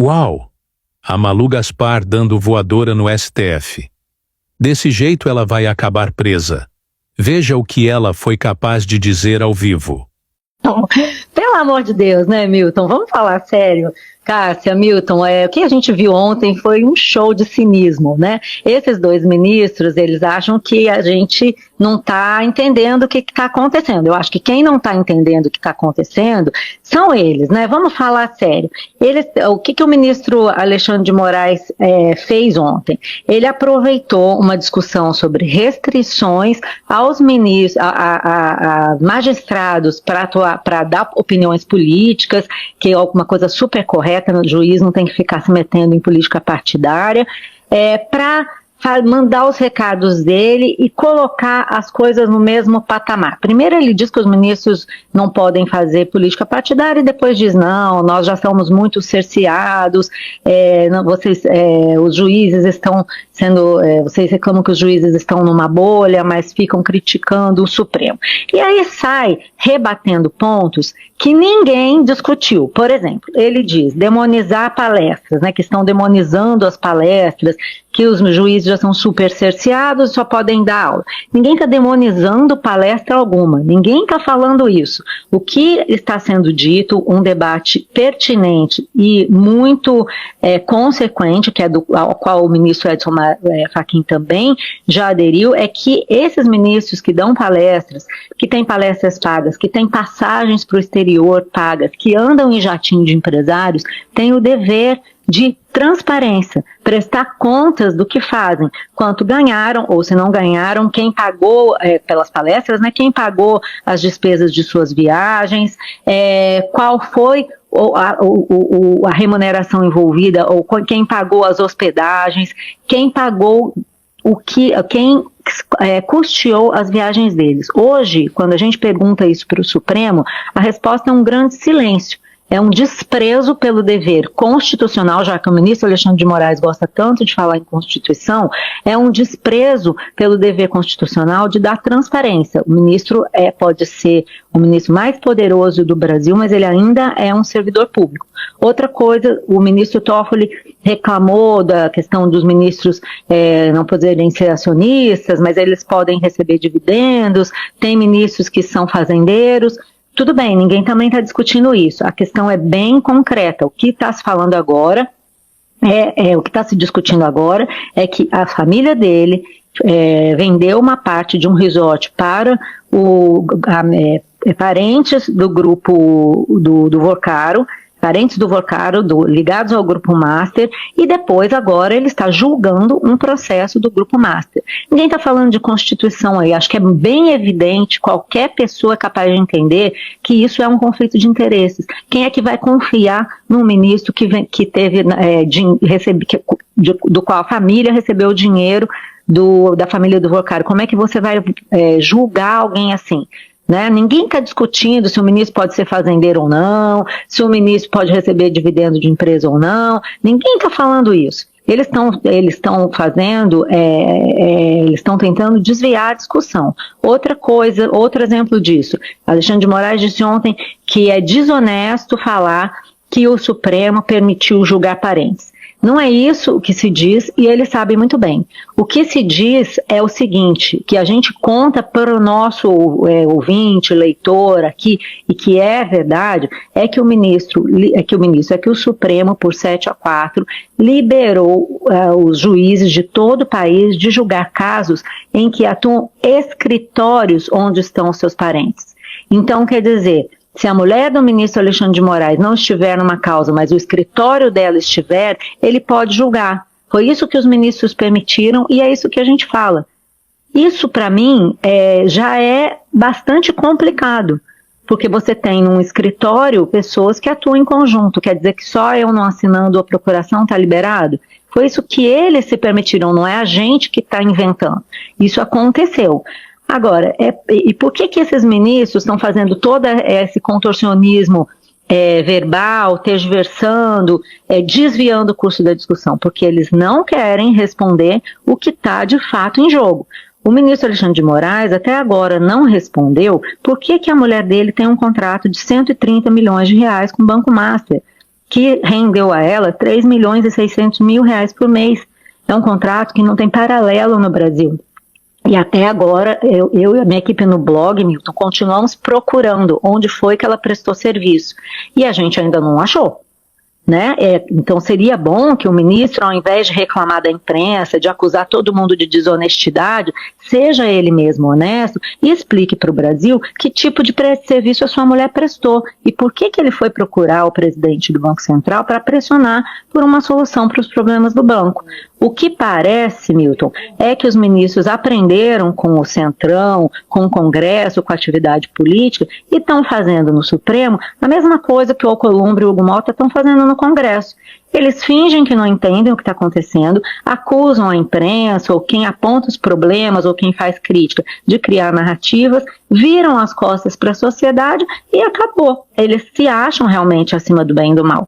Uau! A Malu Gaspar dando voadora no STF. Desse jeito ela vai acabar presa. Veja o que ela foi capaz de dizer ao vivo. Pelo amor de Deus, né, Milton? Vamos falar sério. Cássia, Milton, o que a gente viu ontem foi um show de cinismo, né? Esses dois ministros, eles acham que a gente não está entendendo o que está acontecendo. Eu acho que quem não está entendendo o que está acontecendo são eles, né? Vamos falar sério. O que o ministro Alexandre de Moraes fez ontem? Ele aproveitou uma discussão sobre restrições aos ministros, a magistrados para dar opiniões políticas, que é alguma coisa super correta, o juiz não tem que ficar se metendo em política partidária, para mandar os recados dele e colocar as coisas no mesmo patamar. Primeiro ele diz que os ministros não podem fazer política partidária e depois diz, não, nós já somos muito cerceados, os juízes estão vocês reclamam que os juízes estão numa bolha, mas ficam criticando o Supremo. E aí sai rebatendo pontos que ninguém discutiu. Por exemplo, ele diz demonizar palestras, né, que estão demonizando as palestras, que os juízes já são super cerceados, só podem dar aula. Ninguém está demonizando palestra alguma, ninguém está falando isso. O que está sendo dito, um debate pertinente e muito consequente, que é ao qual o ministro Edson Fachin também já aderiu, é que esses ministros que dão palestras, que têm palestras pagas, que têm passagens para o exterior pagas, que andam em jatinho de empresários, têm o dever de transparência, prestar contas do que fazem, quanto ganharam ou se não ganharam, quem pagou pelas palestras, né, quem pagou as despesas de suas viagens, qual foi a remuneração envolvida, ou quem pagou as hospedagens, quem pagou quem custeou as viagens deles. Hoje, quando a gente pergunta isso para o Supremo, a resposta é um grande silêncio. É um desprezo pelo dever constitucional, já que o ministro Alexandre de Moraes gosta tanto de falar em Constituição, é um desprezo pelo dever constitucional de dar transparência. O ministro pode ser o ministro mais poderoso do Brasil, mas ele ainda é um servidor público. Outra coisa, o ministro Toffoli reclamou da questão dos ministros não poderem ser acionistas, mas eles podem receber dividendos, tem ministros que são fazendeiros. Tudo bem, ninguém também está discutindo isso. A questão é bem concreta. O que está se falando agora, o que está se discutindo agora é que a família dele vendeu uma parte de um resort para parentes do grupo do Vorcaro, parentes do Vorcaro, ligados ao Grupo Master, e depois, agora, ele está julgando um processo do Grupo Master. Ninguém está falando de Constituição aí, acho que é bem evidente, qualquer pessoa é capaz de entender que isso é um conflito de interesses. Quem é que vai confiar num ministro que teve, do qual a família recebeu o dinheiro da família do Vorcaro? Como é que você vai julgar alguém assim? Né? Ninguém está discutindo se o ministro pode ser fazendeiro ou não, se o ministro pode receber dividendo de empresa ou não, ninguém está falando isso. Eles estão fazendo, eles estão tentando desviar a discussão. Outra coisa, outro exemplo disso, Alexandre de Moraes disse ontem que é desonesto falar que o Supremo permitiu julgar parentes. Não é isso o que se diz, e eles sabem muito bem. O que se diz é o seguinte, que a gente conta para o nosso ouvinte, leitor aqui, e que é verdade, é que o Supremo, por 7-4, liberou os juízes de todo o país de julgar casos em que atuam escritórios onde estão os seus parentes. Então, quer dizer, se a mulher do ministro Alexandre de Moraes não estiver numa causa, mas o escritório dela estiver, ele pode julgar. Foi isso que os ministros permitiram e é isso que a gente fala. Isso, para mim, já é bastante complicado, porque você tem num escritório pessoas que atuam em conjunto, quer dizer que só eu não assinando a procuração está liberado? Foi isso que eles se permitiram, não é a gente que está inventando. Isso aconteceu. Agora, e por que esses ministros estão fazendo todo esse contorcionismo verbal, tergiversando, desviando o curso da discussão? Porque eles não querem responder o que está de fato em jogo. O ministro Alexandre de Moraes até agora não respondeu por que a mulher dele tem um contrato de 130 milhões de reais com o Banco Master, que rendeu a ela 3 milhões e 600 mil reais por mês. É um contrato que não tem paralelo no Brasil. E até agora, eu e a minha equipe no blog, Milton, continuamos procurando onde foi que ela prestou serviço. E a gente ainda não achou. Né? Então seria bom que o ministro, ao invés de reclamar da imprensa, de acusar todo mundo de desonestidade, seja ele mesmo honesto e explique para o Brasil que tipo de serviço a sua mulher prestou e por que ele foi procurar o presidente do Banco Central para pressionar por uma solução para os problemas do banco. O que parece, Milton, é que os ministros aprenderam com o Centrão, com o Congresso, com a atividade política e estão fazendo no Supremo a mesma coisa que o Alcolumbre e o Hugo Malta estão fazendo no Congresso. Eles fingem que não entendem o que está acontecendo, acusam a imprensa ou quem aponta os problemas ou quem faz crítica de criar narrativas, viram as costas para a sociedade e acabou. Eles se acham realmente acima do bem e do mal.